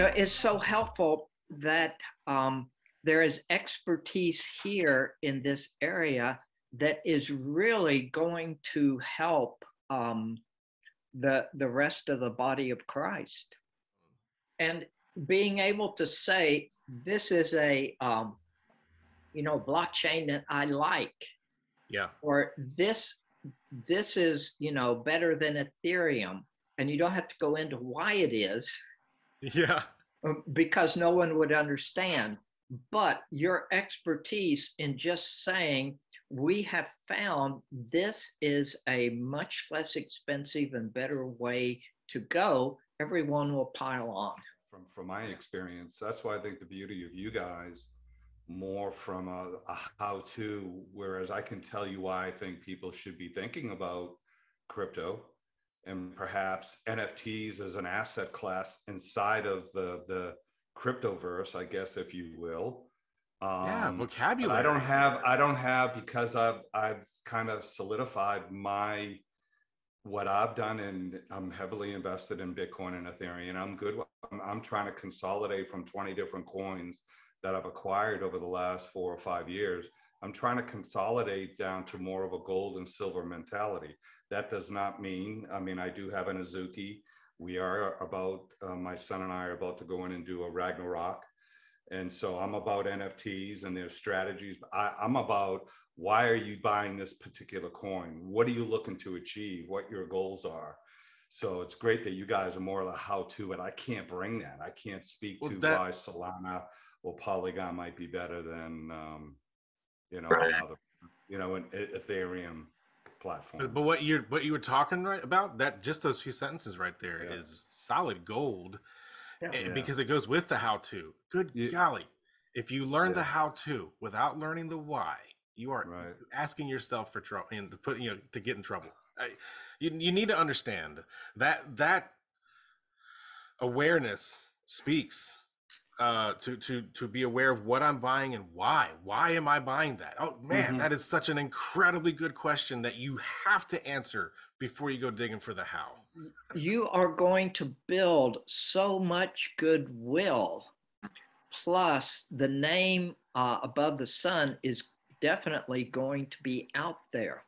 it's so helpful that there is expertise here in this area that is really going to help the rest of the body of Christ. And being able to say, this is a blockchain that I like. Yeah. Or this is, better than Ethereum. And you don't have to go into why it is. Yeah. Because no one would understand. But your expertise in just saying, we have found this is a much less expensive and better way to go, everyone will pile on. From my experience, that's why I think the beauty of you guys, more from a how-to, whereas I can tell you why I think people should be thinking about crypto and perhaps NFTs as an asset class inside of the cryptoverse, I guess, if you will. Yeah, vocabulary. I don't have because I've kind of solidified what I've done, and I'm heavily invested in Bitcoin and Ethereum. I'm good. I'm trying to consolidate from 20 different coins that I've acquired over the last 4 or 5 years. I'm trying to consolidate down to more of a gold and silver mentality. That does not mean, I do have an Azuki. We are about, my son and I are about to go in and do a Ragnarok. And so I'm about NFTs and their strategies. I'm about, why are you buying this particular coin? What are you looking to achieve? What your goals are? So it's great that you guys are more of a how-to, but I can't bring that. I can't speak to why Solana or Polygon might be better than, right. another, an Ethereum platform. But what you were talking about, that just those few sentences right there is solid gold. Yeah. Because it goes with the how-to. Good golly. If you learn the how-to without learning the why, you are asking yourself for trouble and to get in trouble. You need to understand that awareness speaks to be aware of what I'm buying and why. Why am I buying that? Oh man, that is such an incredibly good question that you have to answer before you go digging for the how. You are going to build so much goodwill. Plus, the name above the sun is definitely going to be out there.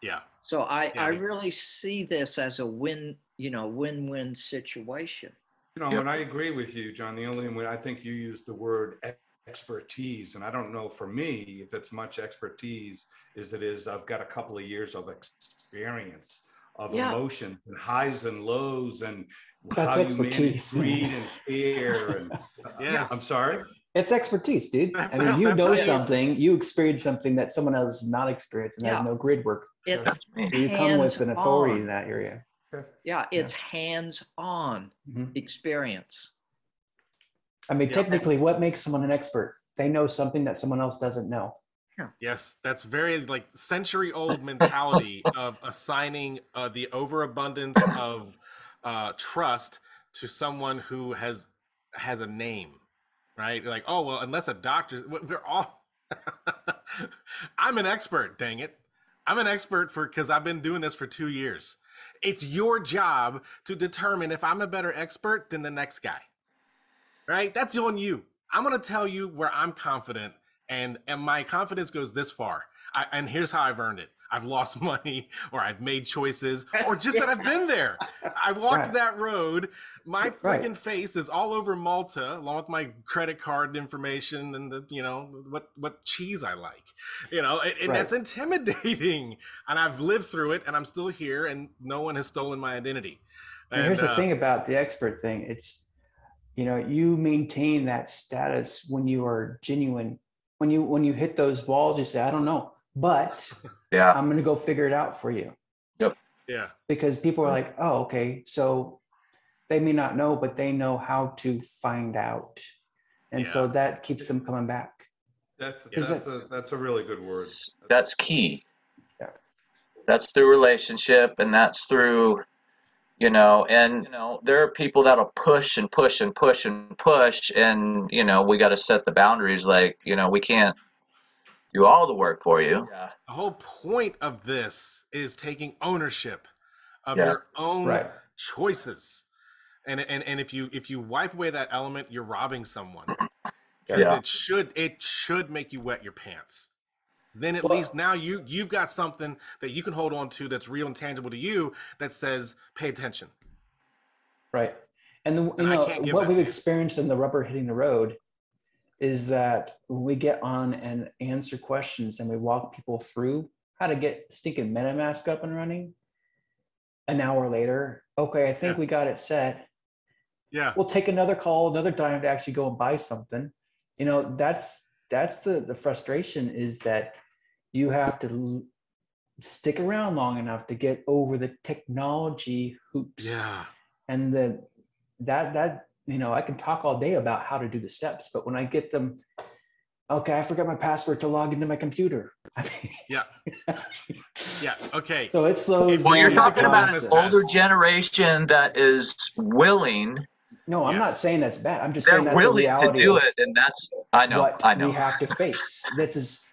Yeah. So I really see this as a win-win situation. And I agree with you, John. The only way I think you use the word expertise, and I don't know for me if it's much expertise as it is. I've got a couple of years of experience of emotions and highs and lows and that's how expertise. You manage greed and fear. And I'm sorry. It's expertise, dude. You know something, you experience something that someone else has not experienced and has no grid work. It's you come with an authority in that area. Yeah, it's hands-on experience. Technically, what makes someone an expert? They know something that someone else doesn't know. Yes, that's very century-old mentality of assigning the overabundance of trust to someone who has a name, right? Like, oh well, unless a doctor, we're all. I'm an expert. Dang it, I'm an expert because I've been doing this for 2 years. It's your job to determine if I'm a better expert than the next guy, right? That's on you. I'm going to tell you where I'm confident, and my confidence goes this far. And here's how I've earned it. I've lost money, or I've made choices, or just that I've been there. I walked that road. My freaking face is all over Malta, along with my credit card information and what cheese I like. And that's intimidating. And I've lived through it, and I'm still here, and no one has stolen my identity. And here's the thing about the expert thing. It's, you maintain that status when you are genuine. When you hit those walls, you say, I don't know, but I'm going to go figure it out for you. Yep. Yeah. Because people are like, oh, okay. So they may not know, but they know how to find out. And so that keeps them coming back. That's a really good word. That's key. Yeah. That's through relationship, and that's through, there are people that'll push and push and push and push, and we got to set the boundaries. We can't do all the work for you. Yeah. The whole point of this is taking ownership of your own choices. And if you wipe away that element, you're robbing someone. Because it should make you wet your pants. Then at least now you've got something that you can hold on to that's real and tangible to you that says pay attention. Right. And what we've experienced in the rubber hitting the road is that when we get on and answer questions and we walk people through how to get stinking MetaMask up and running, an hour later, okay, I think we got it set. Yeah. We'll take another call, another dime to actually go and buy something. That's the frustration, is that you have to stick around long enough to get over the technology hoops. Yeah. And that I can talk all day about how to do the steps, but when I get them, okay, I forgot my password to log into my computer. Yeah. Okay. So it slows. Well, you're talking about an older generation that is willing. No, I'm not saying that's bad. I'm just saying that's willing a reality to do it, and that's I know we have to face. This is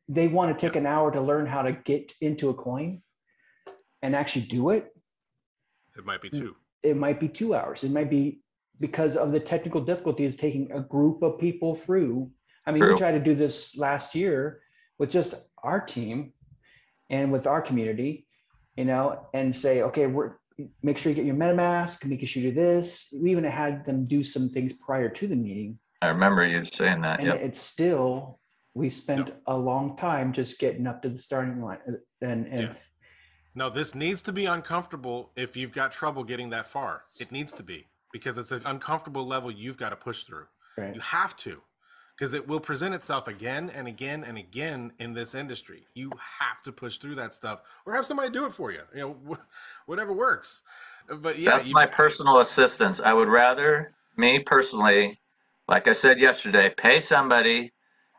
they want to take an hour to learn how to get into a coin and actually do it. It might be 2. It might be 2 hours. It might be because of the technical difficulties taking a group of people through. I mean, we tried to do this last year with just our team and with our community, and say, okay, make sure you get your MetaMask, make sure you do this. We even had them do some things prior to the meeting. I remember you saying that. And it's still, we spent a long time just getting up to the starting line. No, this needs to be uncomfortable if you've got trouble getting that far. It needs to be, because it's an uncomfortable level you've got to push through. Right. You have to, because it will present itself again and again and again in this industry. You have to push through that stuff, or have somebody do it for you. Whatever works. But yeah, that's my personal assistance. I would rather, me personally, like I said yesterday, pay somebody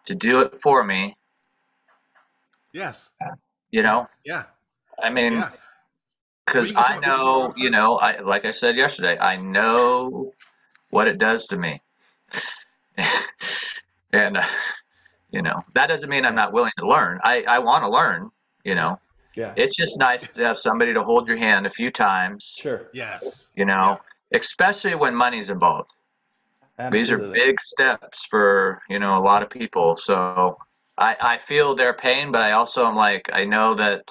to do it for me. Yes. Yeah. I mean, because I know, like I said yesterday, I know what it does to me. And, that doesn't mean I'm not willing to learn. I want to learn, Yeah. It's just nice to have somebody to hold your hand a few times. Sure. Yes. Especially when money's involved. Absolutely. These are big steps for, a lot of people. So I feel their pain, but I also am like, I know that,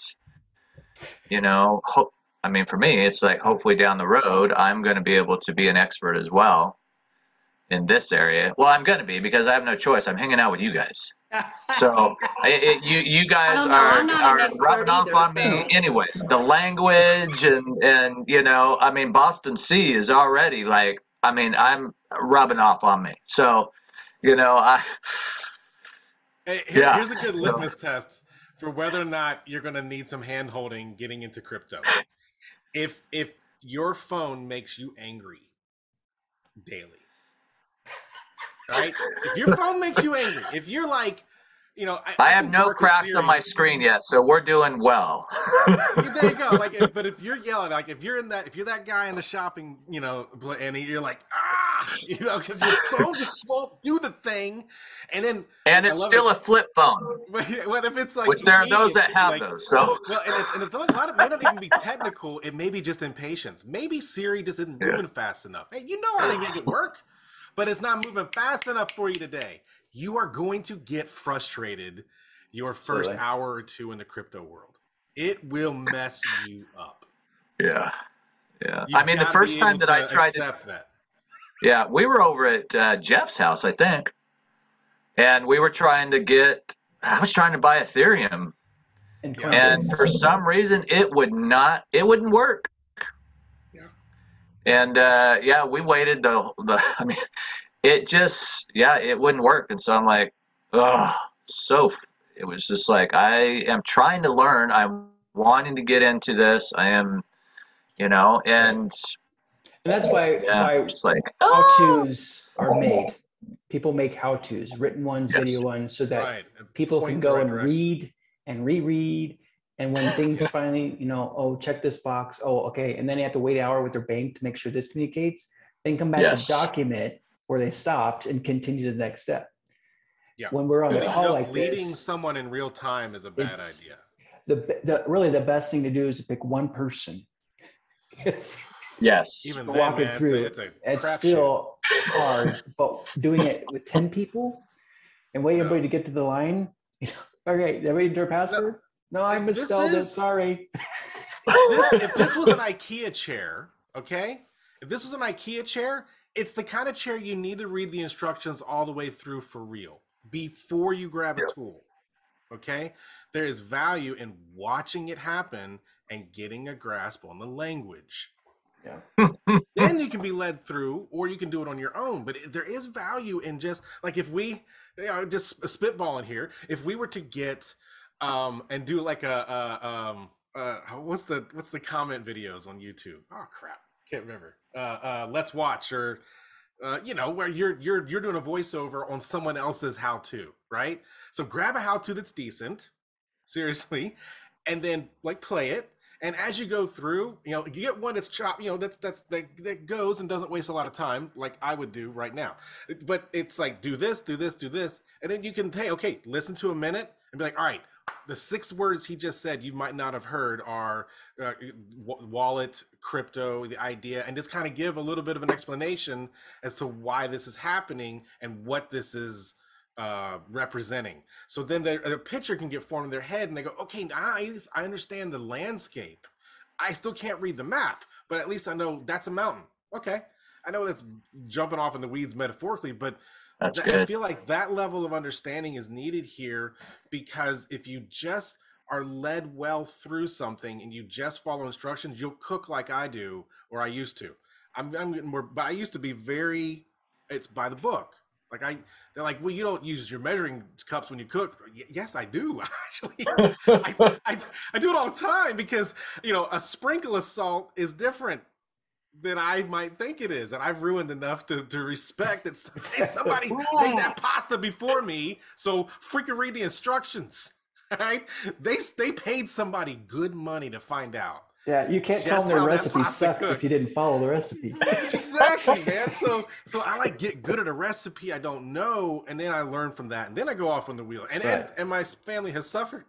for me, it's like, hopefully down the road, I'm going to be able to be an expert as well in this area. Well, I'm going to be, because I have no choice. I'm hanging out with you guys. So you guys are rubbing off on me anyways. The language and Boston C is already like, I'm rubbing off on me. So, here's a good litmus test for whether or not you're going to need some hand holding getting into crypto. If your phone makes you angry daily, right? If your phone makes you angry, if you're like, I have no cracks on my screen yet, so we're doing well. There you go. But if you're yelling, if you're that guy in the shopping, and you're like, because your phone just won't do the thing, and it's still a flip phone. What if it's like? Which there are those that have those. So and it's a lot of, may not even be technical. It may be just impatience. Maybe Siri just isn't moving fast enough. Hey, how to make it work, but it's not moving fast enough for you today. You are going to get frustrated your first hour or two in the crypto world. It will mess you up. Yeah. The first time that I tried to accept that. Yeah, we were over at Jeff's house, I think, and we were I was trying to buy Ethereum, and for some reason it wouldn't work. Yeah. And we waited it wouldn't work. And so I'm like, it was just like, I am trying to learn. I'm wanting to get into this. I am, and that's why just like how-tos are made. People make how-tos, written ones, video ones, so that people can go and read and reread. And when things finally, check this box. Oh, okay. And then they have to wait an hour with their bank to make sure this communicates. Then come back to document where they stopped and continue to the next step. Yeah. When we're on the call like this, leading someone in real time is a bad idea. Really the best thing to do is to pick one person. Yes. Even to then, walk it man, through. it's a It's crapshoot. still hard, but doing it with 10 people and waiting everybody to get to the line. Okay, everybody enter a password? No, I misspelled it. Sorry. If this was an IKEA chair, okay? If this was an IKEA chair, it's the kind of chair you need to read the instructions all the way through for real before you grab a tool. Okay? There is value in watching it happen and getting a grasp on the language. Yeah. Then you can be led through, or you can do it on your own. But there is value in just like if we, just spitballing here, if we were to get and do like what's the comment videos on YouTube? Oh crap, can't remember. Let's watch or where you're doing a voiceover on someone else's how-to, right? So grab a how-to that's decent, seriously, and then like play it. And as you go through, you get one that's chopped, that goes and doesn't waste a lot of time, like I would do right now. But it's like do this, and then you can take listen to a minute and be like, all right, the 6 words he just said you might not have heard are wallet, crypto, the idea, and just kind of give a little bit of an explanation as to why this is happening and what this is representing. So then a picture can get formed in their head and they go, okay, I understand the landscape. I still can't read the map, but at least I know that's a mountain. Okay. I know that's jumping off in the weeds metaphorically, but I feel like that level of understanding is needed here, because if you just are led well through something and you just follow instructions, you'll cook like I do, or I used to. I'm getting more, but I used to be it's by the book. They're like, well, you don't use your measuring cups when you cook. Yes, I do. Actually, I do it all the time, because a sprinkle of salt is different than I might think it is, and I've ruined enough to respect that somebody made that pasta before me, so freaking read the instructions. Right? They paid somebody good money to find out. Yeah, you can't tell them their recipe sucks if you didn't follow the recipe. Exactly, man. So I get good at a recipe I don't know, and then I learn from that, and then I go off on the wheel, and my family has suffered.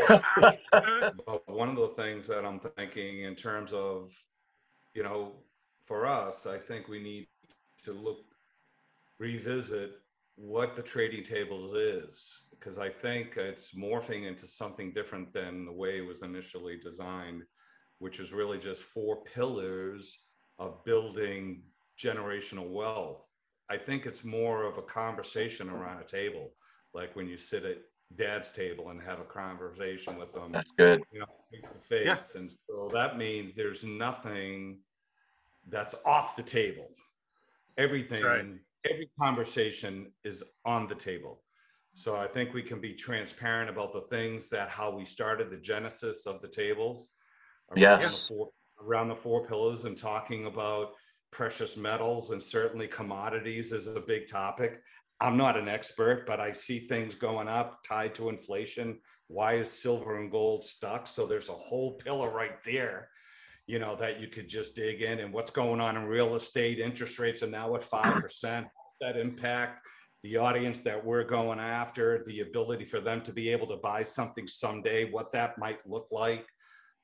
But one of the things that I'm thinking in terms of, for us, I think we need to revisit what the trading tables is, because I think it's morphing into something different than the way it was initially designed, which is really just 4 pillars of building generational wealth. I think it's more of a conversation around a table, like when you sit at dad's table and have a conversation with them. That's good. Face to face. Yeah. And so that means there's nothing that's off the table. Everything, right. Every conversation is on the table. So I think we can be transparent about the things how we started the genesis of the tables around the 4 pillars, and talking about precious metals, and certainly commodities is a big topic. I'm not an expert, but I see things going up tied to inflation. Why is silver and gold stuck? So there's a whole pillar right there, that you could just dig in. And what's going on in real estate, interest rates are now at 5%. That impact the audience that we're going after, the ability for them to be able to buy something someday, what that might look like.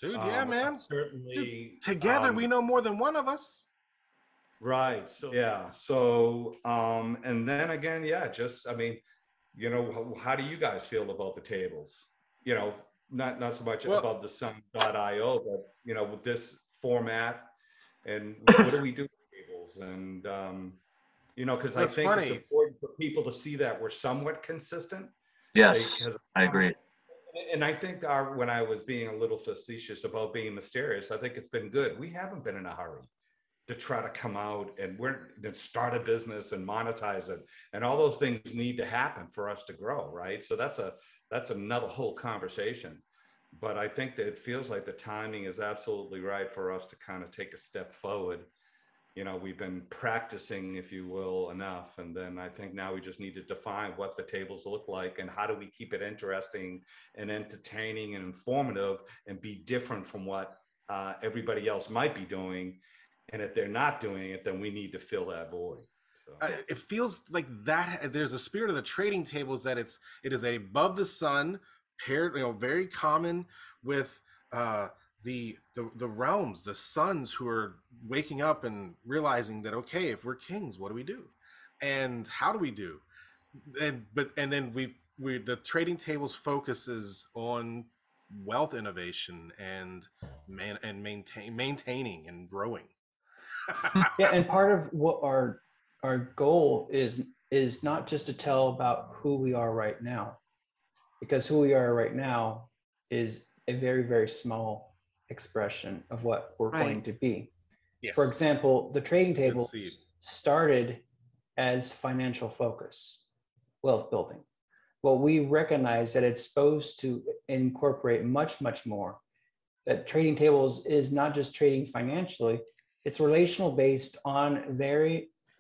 Dude, yeah, man. Certainly. Dude, together, we know more than one of us. Right. So, yeah. So, and then again, how do you guys feel about the tables? Not so much above the sun.io, but, with this format, and what do we do with tables? And, because I think it's important for people to see that we're somewhat consistent. Yes, I agree. And I think when I was being a little facetious about being mysterious, I think it's been good. We haven't been in a hurry to try to come out and start a business and monetize it, and all those things need to happen for us to grow, right? So that's another whole conversation. But I think that it feels like the timing is absolutely right for us to kind of take a step forward. We've been practicing, if you will, enough, and then I think now we just need to define what the tables look like, and how do we keep it interesting and entertaining and informative, and be different from what everybody else might be doing. And if they're not doing it, then we need to fill that void. So. It feels like that there's a spirit of the trading tables that it is a above the sun paired, very common with the realms, the sons who are waking up and realizing that, okay, if we're kings, what do we do, and how do we do? And then the trading tables focuses on wealth innovation and maintaining and growing. Yeah, and part of what our goal is not just to tell about who we are right now, because who we are right now is a very, very small expression of what we're going to be. Yes. For example, the trading tables started as financial focus, wealth building. Well, we recognize that it's supposed to incorporate much, much more. That trading tables is not just trading financially, it's relational based on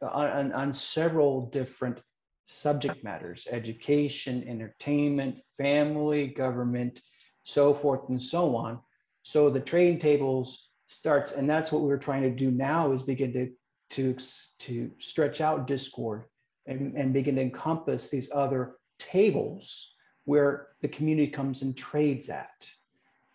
on several different subject matters: education, entertainment, family, government, so forth and so on. So the trading tables starts, and that's what we're trying to do now, is begin to stretch out Discord and begin to encompass these other tables where the community comes and trades at.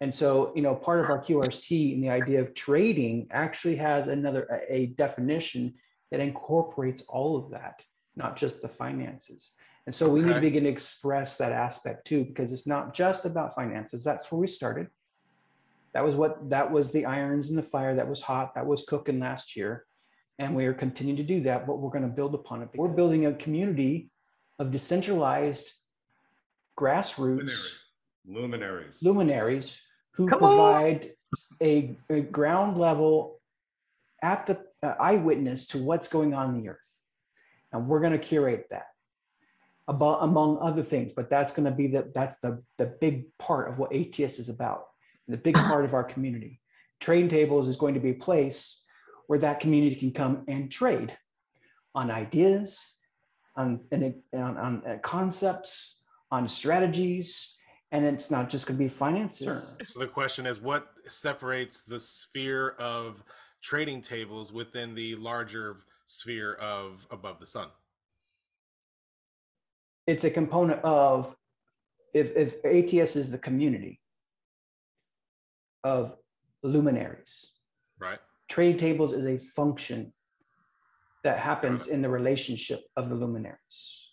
And so, part of our QRST and the idea of trading actually has a definition that incorporates all of that, not just the finances. And so we need to begin to express that aspect too, because it's not just about finances. That's where we started. That was the irons in the fire that was hot, that was cooking last year. And we are continuing to do that, but we're going to build upon it. We're building a community of decentralized grassroots luminaries who provide a ground level at the eyewitness to what's going on in the earth. And we're going to curate that among other things, but that's going to be that's the big part of what ATS is about, the big part of our community. Trading tables is going to be a place where that community can come and trade on ideas, on concepts, on strategies, and it's not just going to be finances. Sure. So the question is, what separates the sphere of trading tables within the larger sphere of above the sun? It's a component of, if ATS is the community of luminaries, right? Trading tables is a function that happens in the relationship of the luminaries.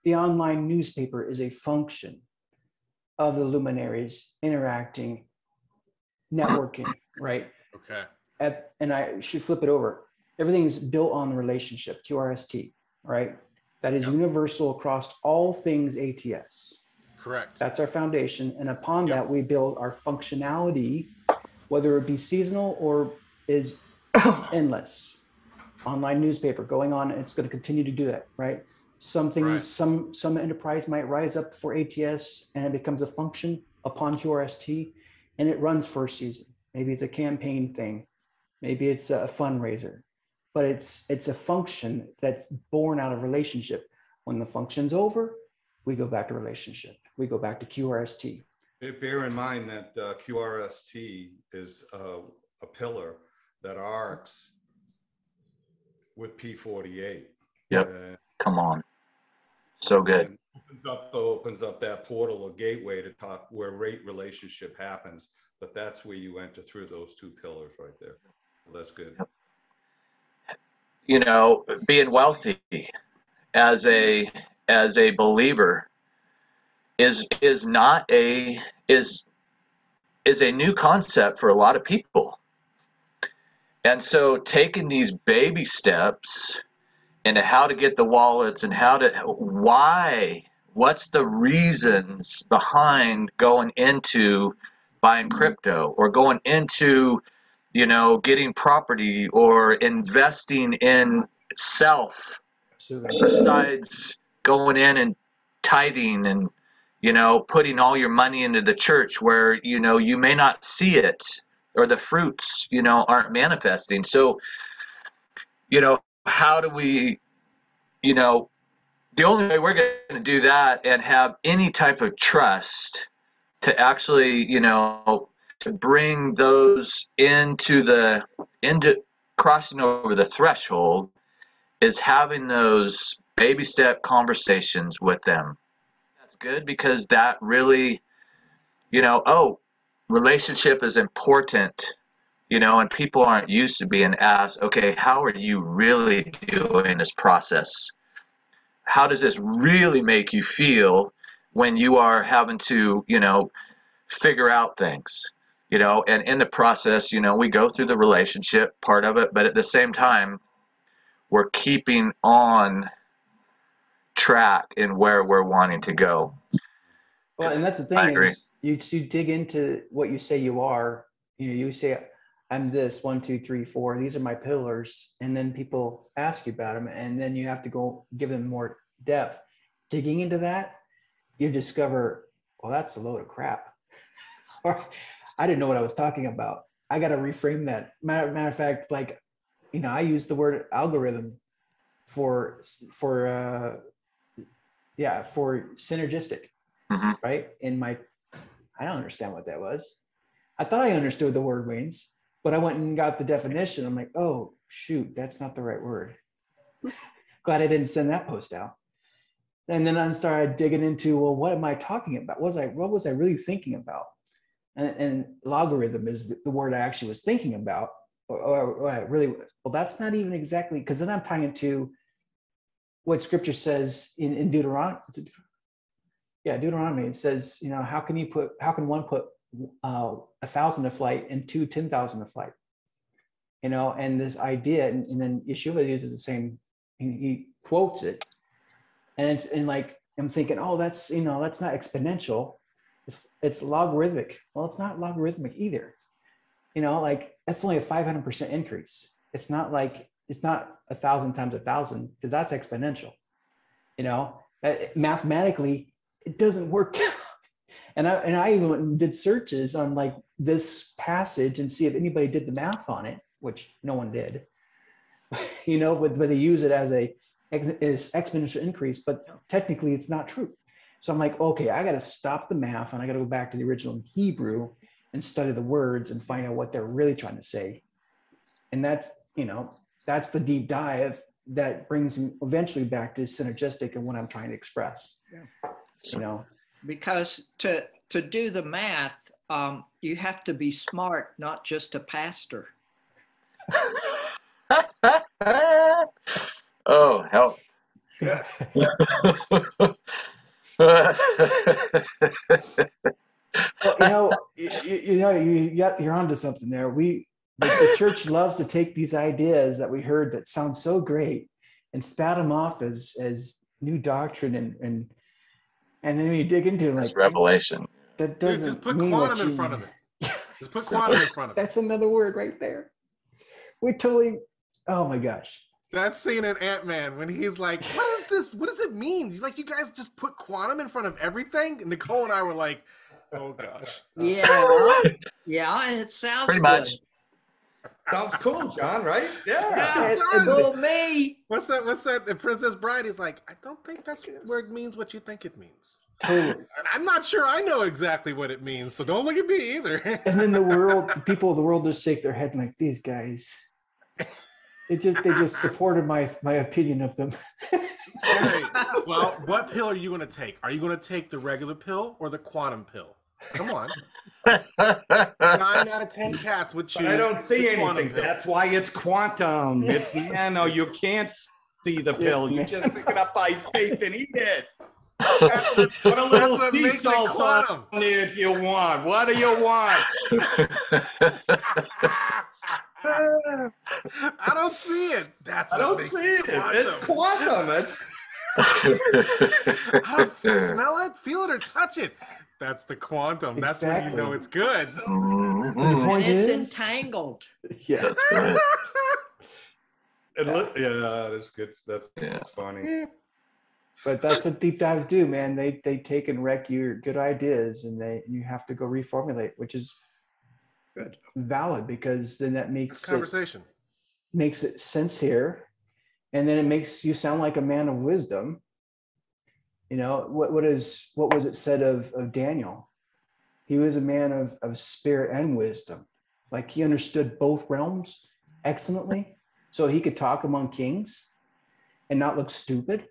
The online newspaper is a function of the luminaries interacting, networking, right? Okay. And I should flip it over. Everything is built on the relationship, QRST, right? That is universal across all things ATS. Correct. That's our foundation. And upon that, we build our functionality, whether it be seasonal or is endless. Online newspaper going on, it's going to continue to do that, right? Some things, some enterprise might rise up for ATS and it becomes a function upon QRST and it runs for a season. Maybe it's a campaign thing. Maybe it's a fundraiser, but it's a function that's born out of relationship. When the function's over, we go back to relationship. We go back to QRST. Bear in mind that QRST is a pillar that arcs with P48. Yep. Come on. So good. Opens up that portal or gateway to talk where rate relationship happens. But that's where you enter through those two pillars right there. Well, that's good. Yep. Being wealthy as a believer is a new concept for a lot of people. And so taking these baby steps into how to get the wallets and what's the reasons behind going into buying crypto or going into, getting property or investing in self. Absolutely. Besides going in and tithing and, putting all your money into the church where, you may not see it or the fruits, aren't manifesting. So, how do we, the only way we're going to do that and have any type of trust to actually, to bring those into crossing over the threshold is having those baby step conversations with them. That's good because that really, relationship is important, you know, and people aren't used to being asked, okay, how are you really doing this process? How does this really make you feel when you are having to, you know, figure out things, you know? And in the process, you know, we go through the relationship part of it, but at the same time, we're keeping on track in where we're wanting to go. Well, and that's the I thing agree. is you dig into what you say you are. You know, you say, I'm this 1, 2, 3, 4. These are my pillars. And then people ask you about them. And then you have to go give them more depth. Digging into that, you discover, well, that's a load of crap. Or I didn't know what I was talking about. I got to reframe that. Matter of fact, like, you know, I use the word algorithm for synergistic, right? I don't understand what that was. I thought I understood the word means, but I went and got the definition. I'm like, oh shoot, that's not the right word. Glad I didn't send that post out. And then I started digging into, well, what am I talking about? What was I really thinking about? And logarithm is the word I actually was thinking about, or I really was. Well, that's not even exactly, because then I'm tying it to what scripture says in Deuteronomy. Yeah, Deuteronomy. It says, you know, how can one put 1,000 to flight and 10,000 to flight? You know, and this idea, and then Yeshua uses the same. He quotes it, and like I'm thinking, oh, that's, you know, that's not exponential. It's logarithmic. Well, it's not logarithmic either. You know, like that's only a 500% increase. It's not 1,000 times 1,000, because that's exponential. You know, mathematically, it doesn't work. And I even went and did searches on like this passage and see if anybody did the math on it, which no one did. You know, but they use it as exponential increase, but technically it's not true. So I'm like, okay, I got to stop the math and I got to go back to the original Hebrew and study the words and find out what they're really trying to say. And that's, you know, that's the deep dive that brings me eventually back to synergistic and what I'm trying to express. Yeah. You know, because to do the math, you have to be smart, not just a pastor. Oh, help. Well, you're onto something there. The church loves to take these ideas that we heard that sound so great and spat them off as new doctrine, and then when you dig into it, like revelation. That doesn't just put mean quantum in front of it. Just put quantum in front of it. That's another word right there. We totally. Oh my gosh. That scene in Ant-Man when he's like, what is this? What does it mean? He's like, you guys just put quantum in front of everything? And Nicole and I were like, oh gosh. Yeah, and it sounds pretty good. much. Sounds cool, John, right? Yeah. It does. Me. What's that? The Princess Bride is like, I don't think that's where it means what you think it means. Totally. I'm not sure I know exactly what it means, so don't look at me either. And then the people of the world just shake their head like, these guys. They just supported my opinion of them. Hey, well, what pill are you going to take? Are you going to take the regular pill or the quantum pill? Come on. 9 out of 10 cats would choose. I don't see anything. Pill. That's why it's quantum. It's nano. You can't see the pill. You just pick it up by faith and eat it. Put a little sea salt on it if you want. What do you want? I don't see it. I don't see it. It's quantum. I don't smell it, feel it, or touch it. That's the quantum. Exactly. That's when you know it's good. The point is entangled. Yeah, that's right. That's good. That's funny. But that's what deep dives do, man. They take and wreck your good ideas, and you have to go reformulate, which is good, valid, because then that makes conversation makes it sense here, and then it makes you sound like a man of wisdom. You know, what was it said of Daniel? He was a man of spirit and wisdom. Like, he understood both realms excellently, so he could talk among kings and not look stupid.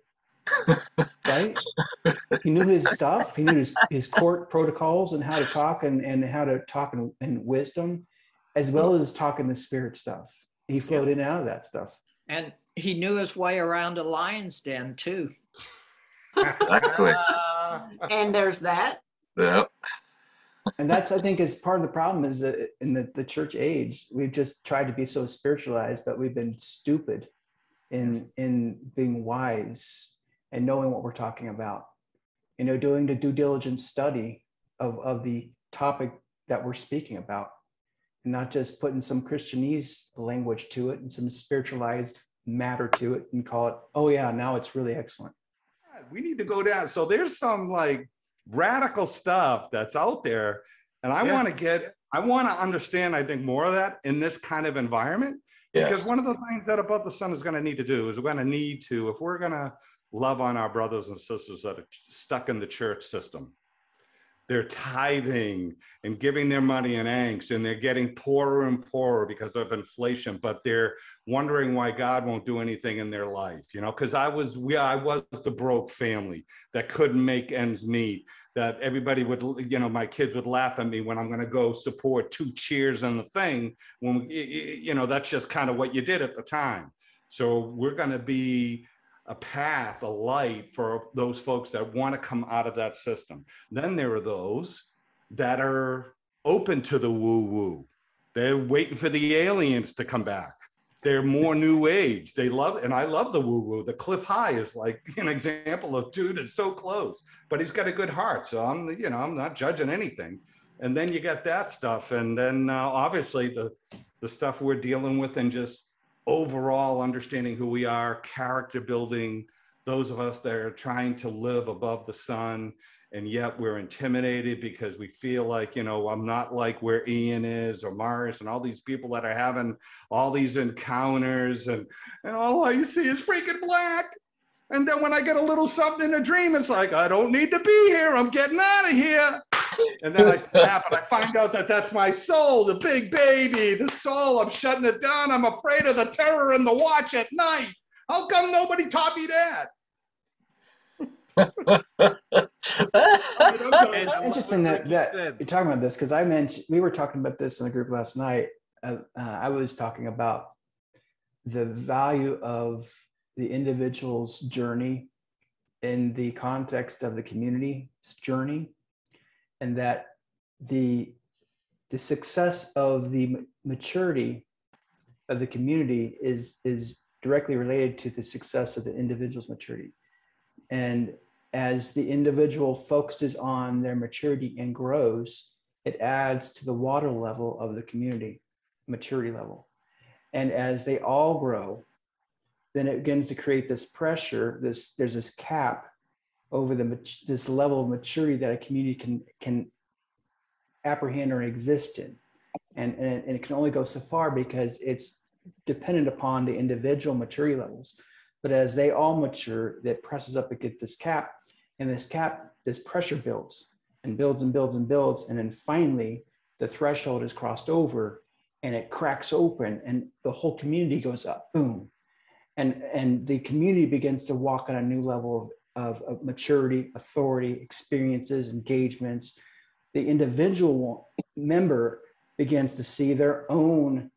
right? He knew his stuff. He knew his court protocols and how to talk and how to talk in wisdom, as well as talking the spirit stuff. He flowed in and out of that stuff. And he knew his way around a lion's den too. Exactly. And there's that. Yeah. And that's, I think, is part of the problem, is that in the church age, we've just tried to be so spiritualized, but we've been stupid in being wise and knowing what we're talking about. You know, doing the due diligence study of the topic that we're speaking about, and not just putting some Christianese language to it and some spiritualized matter to it and call it, oh yeah, now it's really excellent. We need to go down. So there's some like radical stuff that's out there, and I want to understand, I think, more of that in this kind of environment. Because one of the things that Above the Sun is going to need to do is we're going to need to, if we're going to love on our brothers and sisters that are stuck in the church system, they're tithing and giving their money in angst, and they're getting poorer and poorer because of inflation, but they're wondering why God won't do anything in their life, you know, because I was the broke family that couldn't make ends meet, that everybody would, you know, my kids would laugh at me when I'm going to go support 2 cheers and the thing, when, you know, that's just kind of what you did at the time. So we're going to be a path, a light for those folks that want to come out of that system. Then there are those that are open to the woo-woo. They're waiting for the aliens to come back. They're more new age. They love, and I love the woo-woo. The Cliff High is like an example of dude is so close, but he's got a good heart. So I'm not judging anything. And then you got that stuff. And then obviously the stuff we're dealing with, and just overall understanding who we are, character building, those of us that are trying to live above the sun, and yet we're intimidated because we feel like, you know, I'm not like where Ian is or Morris and all these people that are having all these encounters, and all I see is freaking black. And then when I get a little something in a dream, it's like, I don't need to be here. I'm getting out of here. And then I snap and I find out that that's my soul, the big baby, the soul. I'm shutting it down. I'm afraid of the terror and the watch at night. How come nobody taught me that? It's interesting that you're talking about this, because we were talking about this in a group last night. I was talking about the value of the individual's journey in the context of the community's journey, and that the success of the maturity of the community is directly related to the success of the individual's maturity. And as the individual focuses on their maturity and grows, it adds to the water level of the community maturity level. And as they all grow, then it begins to create this pressure. There's this cap over this level of maturity that a community can apprehend or exist in. And it can only go so far because it's dependent upon the individual maturity levels. But as they all mature, that presses up against this cap, and this pressure builds and builds and builds and builds. And then finally the threshold is crossed over and it cracks open and the whole community goes up, boom. And the community begins to walk on a new level of maturity, authority, experiences, engagements. The individual member begins to see their own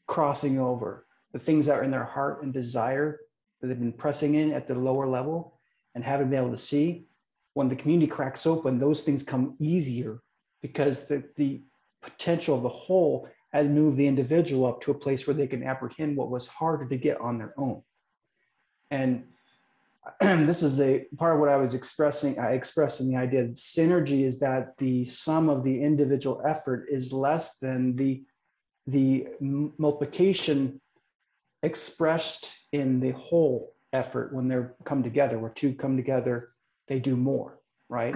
crossing over, the things that are in their heart and desire that they've been pressing in at the lower level and haven't been able to see. When the community cracks open, those things come easier because the potential of the whole has moved the individual up to a place where they can apprehend what was harder to get on their own. And this is a part of what I was expressing. I expressed in the idea that synergy is that the sum of the individual effort is less than the multiplication expressed in the whole effort. When they're come together, where two come together, they do more, right?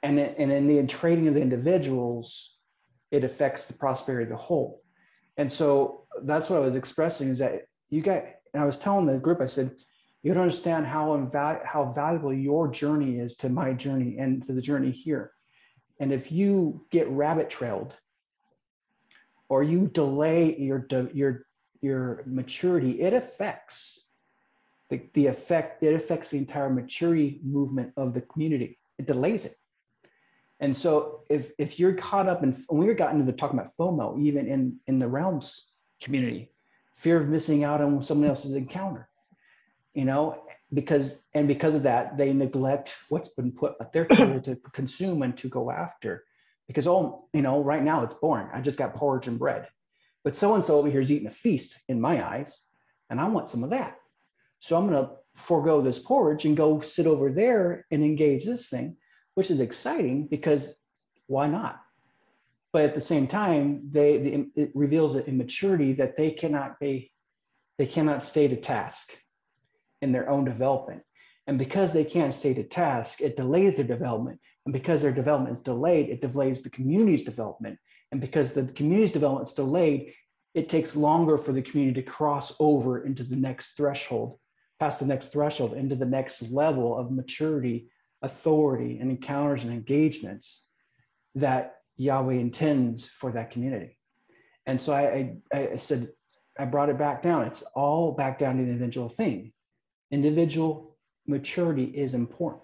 And in the trading of the individuals, it affects the prosperity of the whole. And so that's what I was expressing, is that and I was telling the group, I said, you don't understand how valuable your journey is to my journey and to the journey here. And if you get rabbit trailed or you delay your maturity, it affects it affects the entire maturity movement of the community. It delays it. And so if you're caught up in, when we got into talking about FOMO, even in the realms community, fear of missing out on someone else's encounter, because of that, they neglect what's been put at their table to consume and to go after. Because, right now it's boring. I just got porridge and bread. But so-and-so over here is eating a feast in my eyes, and I want some of that. So I'm going to forego this porridge and go sit over there and engage this thing, which is exciting because why not? But at the same time, it reveals an immaturity that they cannot stay to task in their own development. And because they can't stay to task, it delays their development. And because their development is delayed, it delays the community's development. And because the community's development is delayed, it takes longer for the community to cross over into the next threshold, past the next threshold, into the next level of maturity, authority, and encounters and engagements that Yahweh intends for that community. And so I said, I brought it back down. It's all back down to the individual thing. Individual maturity is important.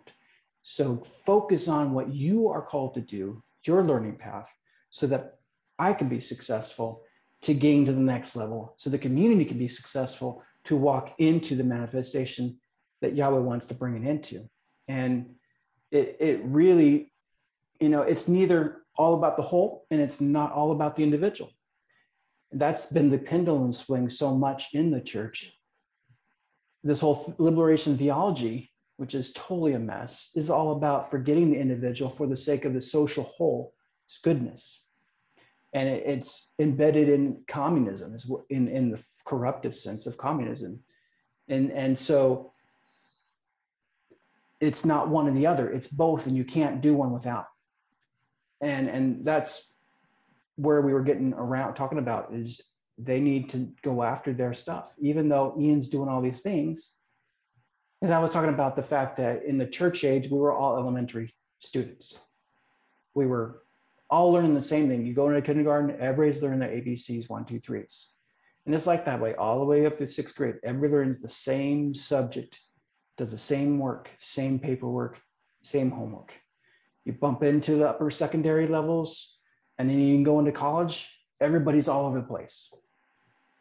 So focus on what you are called to do, your learning path, so that I can be successful to gain to the next level, so the community can be successful to walk into the manifestation that Yahweh wants to bring it into. And it really, it's neither all about the whole and it's not all about the individual. That's been the pendulum swing so much in the church. This whole liberation theology, which is totally a mess, is all about forgetting the individual for the sake of the social whole, its goodness. And it's embedded in communism, in the corruptive sense of communism. And so it's not one or the other, it's both, and you can't do one without. And that's where we were getting around talking about, is they need to go after their stuff, even though Ian's doing all these things. As I was talking about the fact that in the church age, we were all elementary students. We were all learning the same thing. You go into kindergarten, everybody's learning their ABCs, 1, 2, 3s. And it's like that way all the way up to 6th grade. Everybody learns the same subject, does the same work, same paperwork, same homework. You bump into the upper secondary levels, and then you can go into college, everybody's all over the place.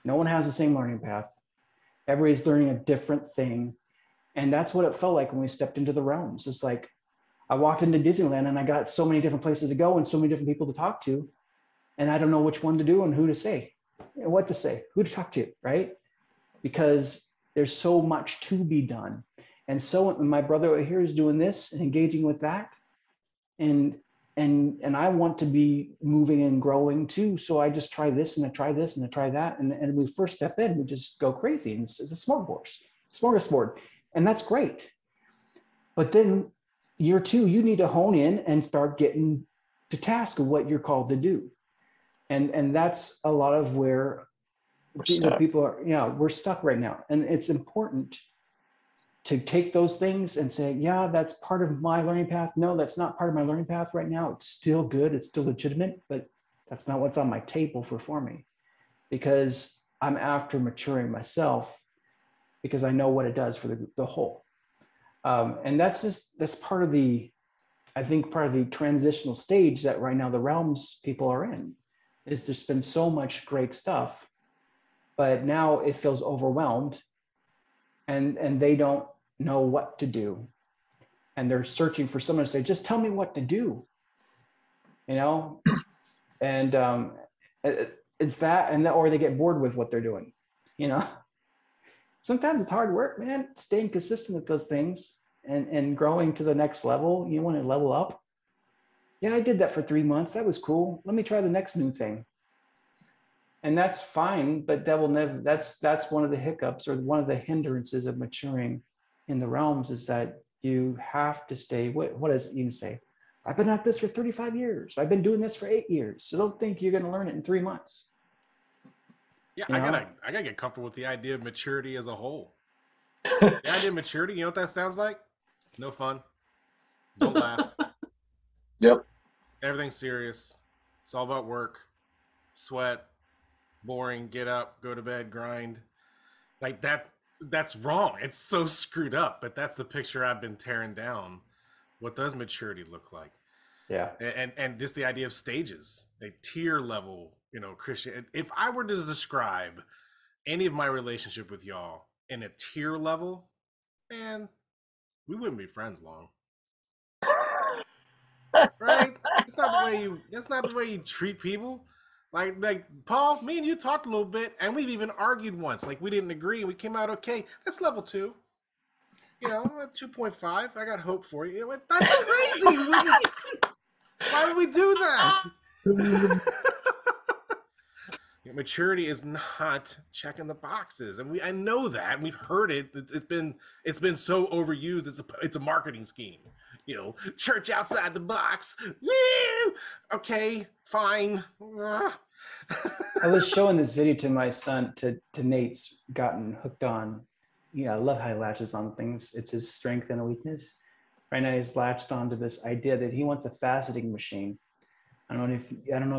No one has the same learning path. Everybody's learning a different thing. And that's what it felt like when we stepped into the realms. It's like, I walked into Disneyland and I got so many different places to go and so many different people to talk to. And I don't know which one to do and who to say, and what to say, who to talk to, right? Because there's so much to be done. And so my brother over here is doing this and engaging with that. And I want to be moving and growing too. So I just try this and I try this and I try that. And when we first step in, we just go crazy. And it's a smorgasbord. And that's great. But then year 2, you need to hone in and start getting to task of what you're called to do. And that's a lot of where people are, we're stuck right now. And it's important to take those things and say, yeah, that's part of my learning path. No, that's not part of my learning path right now. It's still good. It's still legitimate, but that's not what's on my table for me, because I'm after maturing myself, because I know what it does for the whole. And that's part of the transitional stage that right now the realms people are in, is there's been so much great stuff, but now it feels overwhelmed, and they don't know what to do. And they're searching for someone to say, just tell me what to do, and it's that, or they get bored with what they're doing, Sometimes it's hard work, man, staying consistent with those things and growing to the next level. You want to level up. Yeah, I did that for 3 months. That was cool. Let me try the next new thing. And that's fine, but that's one of the hiccups, or one of the hindrances of maturing in the realms, is that you have to stay. What does Ian say? I've been at this for 35 years. I've been doing this for 8 years. So don't think you're going to learn it in 3 months. Yeah, I gotta get comfortable with the idea of maturity as a whole. The idea of maturity, you know what that sounds like? No fun. Don't laugh. Yep. Everything's serious. It's all about work, sweat, boring, get up, go to bed, grind. Like that. that's wrong. It's so screwed up, but that's the picture I've been tearing down. What does maturity look like? Yeah. And just the idea of stages, a tier level, Christian. If I were to describe any of my relationship with y'all in a tier level, man, we wouldn't be friends long. Right? That's not the way you treat people. Like Paul, me and you talked a little bit, and we've even argued once. Like we didn't agree, and we came out okay. That's level 2. 2.5. I got hope for you. That's crazy. Why would we do that? Maturity is not checking the boxes, and I know that, and we've heard it. It's been so overused. It's a marketing scheme. Church outside the box. Woo! Okay, fine. I was showing this video to my son, to Nate's gotten hooked on. I love how he latches on things. It's his strength and a weakness. Right now he's latched onto this idea that he wants a faceting machine. I don't know if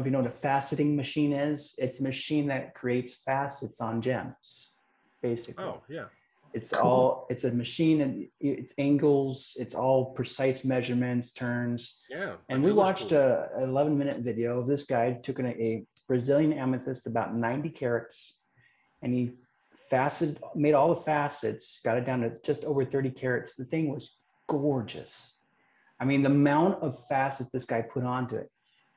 you know what a faceting machine is. It's a machine that creates facets on gems, basically. Oh, yeah. It's a machine, and it's angles, it's all precise measurements, turns. Yeah. And we watched a 11-minute video of this guy took a Brazilian amethyst, about 90 carats, and he made all the facets, got it down to just over 30 carats. The thing was gorgeous. I mean, the amount of facets this guy put onto it,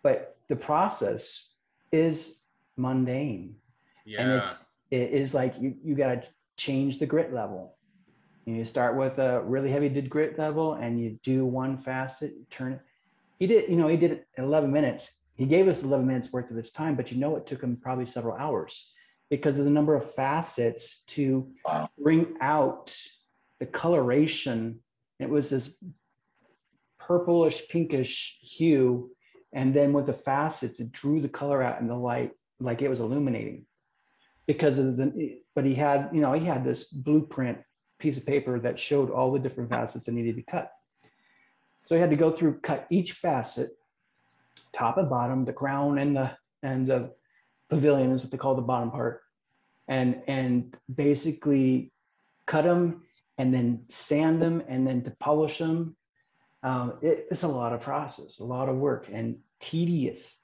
but the process is mundane. Yeah. And it is like you got to change the grit level. You start with a really heavy grit level, and you do one facet, turn it. He did it in 11 minutes. He gave us 11 minutes worth of his time, but it took him probably several hours because of the number of facets to bring out the coloration. It was this purplish, pinkish hue. And then with the facets, it drew the color out in the light, like it was illuminating. But he had this blueprint piece of paper that showed all the different facets that needed to be cut. So he had to go through, cut each facet, top and bottom, the crown and the pavilion is what they call the bottom part, and basically cut them and then sand them and then to polish them. It's a lot of process, a lot of work, and tedious.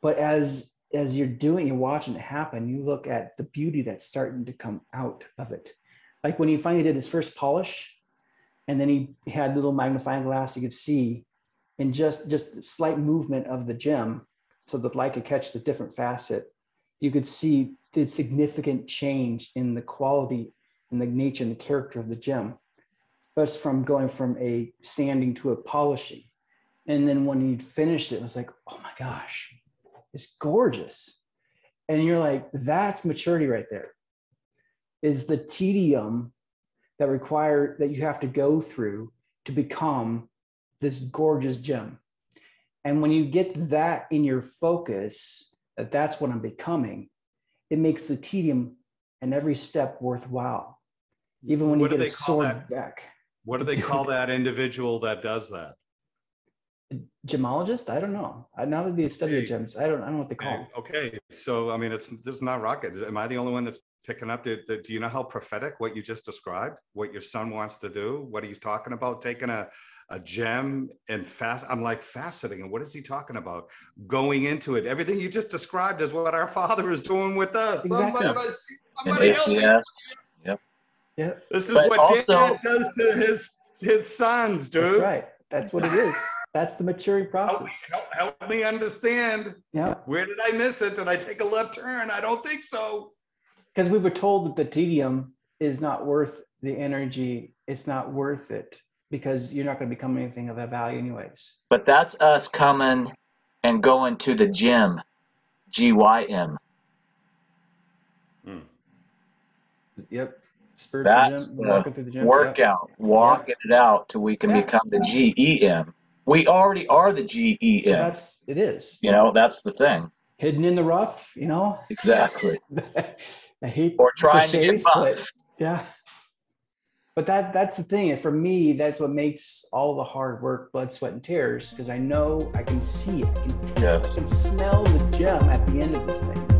But as you're watching it happen, you look at the beauty that's starting to come out of it. Like when he finally did his first polish, and then he had a little magnifying glass, you could see in just slight movement of the gem, so that light could catch the different facet, you could see the significant change in the quality and the nature and the character of the gem. Just from going from a sanding to a polishing. And then when he'd finished it was like, oh my gosh, it's gorgeous. And you're like, that's maturity right there. Is the tedium that you have to go through to become this gorgeous gem. And when you get that in your focus, that's what I'm becoming, it makes the tedium and every step worthwhile. Even when you get a sword back. What do they call that individual that does that? Gemologist? I don't know. Now would be a study of gems. I don't know what they call them. Okay, so I mean, this is not rocket. Am I the only one that's picking up? Do you know how prophetic what you just described? What your son wants to do? What he's talking about? Taking a gem and I'm like, faceting. And what is he talking about? Going into it. Everything you just described is what our Father is doing with us. Exactly. Somebody help me. Yep. Yeah. This is what Dad does to his sons, dude. That's right. That's what it is. That's the maturing process. Help me understand. Yeah. Where did I miss it? Did I take a left turn? I don't think so. Because we were told that the tedium is not worth the energy. It's not worth it because you're not going to become anything of that value anyways. But that's us coming and going to the gym, GYM. Yep. That's the workout, walking it out till we can become the GEM. We already are the GEM. It is. That's the thing. Hidden in the rough, Exactly. I hate or trying to get buff. Yeah. But that's the thing. And for me, that's what makes all the hard work, blood, sweat, and tears, because I know I can see it. I can taste it. I can smell the gem at the end of this thing.